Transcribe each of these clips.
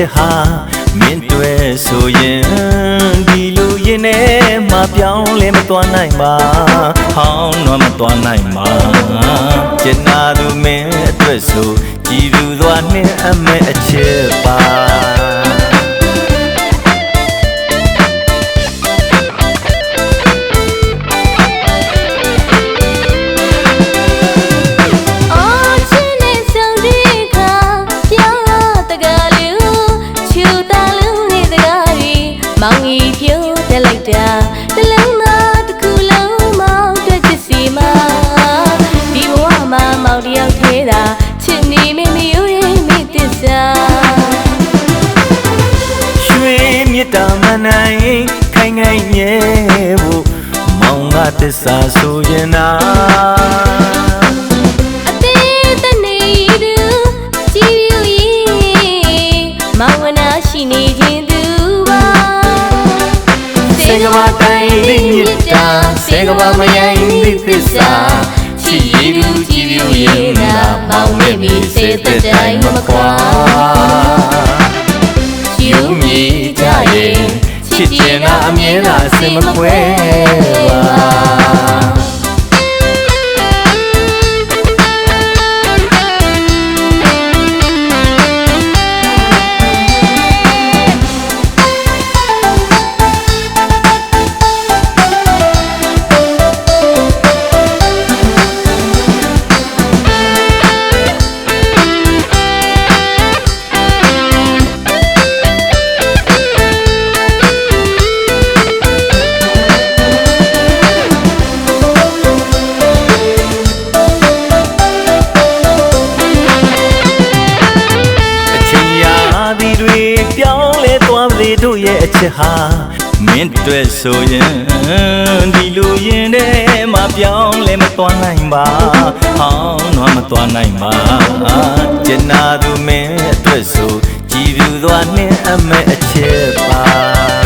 ချက်ဟာမင်းတွေ့ဆိုရင်ဒီလူရင်ထဲမှာပြောင်းလဲမသွားနိုင်ပါဟောင်းတော့မသွားနိုင်ပါကျင်နာသူမင်းအတွက်ဆိုကြည်သူသွားနှင်းအမဲအချက်ပါမောင်ကြီးပြုတ်တက်လိုက်တာတလုံးမတစ်ခုလုံးမောင်တွေ့ချစ်စီမဒီဘဝမှာမောင်တယောက်သေးတာချစ်နေမမယူရင်မိသစ္စာရွှေမြတ်တာမနိုင်ခိုင်ခိုင်မြဲဖို့မောင်ကသစ္စာဆိုရင်နာအသေးတနေသူကြည်ပြူရင်မောင်ဝနာရှိနေခြင်းသူစေကဘာတိုင်းလေးမြတ်တာစေကဘာမယိုင်းလေးသစ္စာချစ်ရည်သူကြည်ပြူရင်နာမောင်မေမီစေတတိုင်းမကွာယူမြည်ကြရင်ချစ်ကျင်တာအမြဲတမ်းစင်မခွဲပါပြောင်းလဲသွားလေတို့ရဲ့အချက်ဟာမင်းတွေ့ဆိုရင်ဒီလူရင်ထဲမှာပြောင်းလဲမသွားနိုင်ပါဟောင်းတော့မသွားနိုင်ပါကျင်နာသူမင်းအတွက်ဆိုကြည်ပြူသွားနှင်းအမဲအချက်ပါ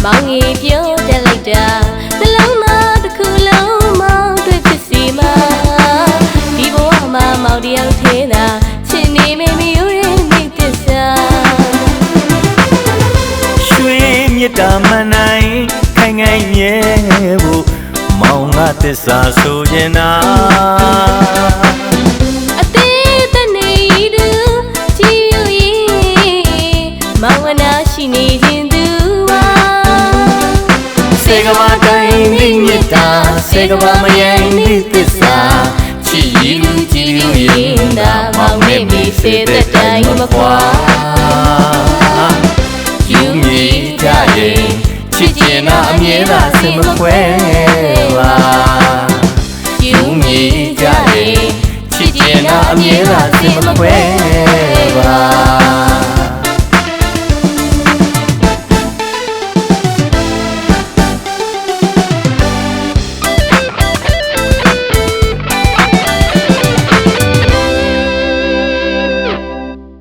မောင်ကြီးပြုတ်တက်လိုက်တာတလုံးမတစ်ခုလုံးမောင်တွေ့ချစ်စီမဒီဘဝမှာမောင်တယောက်သေးတာချစ်နေမမယူရင်မိသစ္စာရွှေမြတ်တာမနိုင်ခိုင်ခိုင်မြဲဖို့မောင်ကသစ္စာဆိုရင်နာအသေးတနေသူကြည်ယူရင်မောင်ဝနာရှိနေခြင်းစေကဘာတိုင်းလေးမြတ်တာစေကဘာမယိုင်းလေးသစ္စာချစ်ရည်လူကြည်လူရင်နာမောင်မေမီစေတတိုင်းမကွာယူမြည်ကြရင်ချစ်ကျင်တာအမြဲတမ်းစင်မခွဲပါယူမြည်ကြရင်ချစ်ကျင်တာအမြဲတမ်းစင်မခွဲ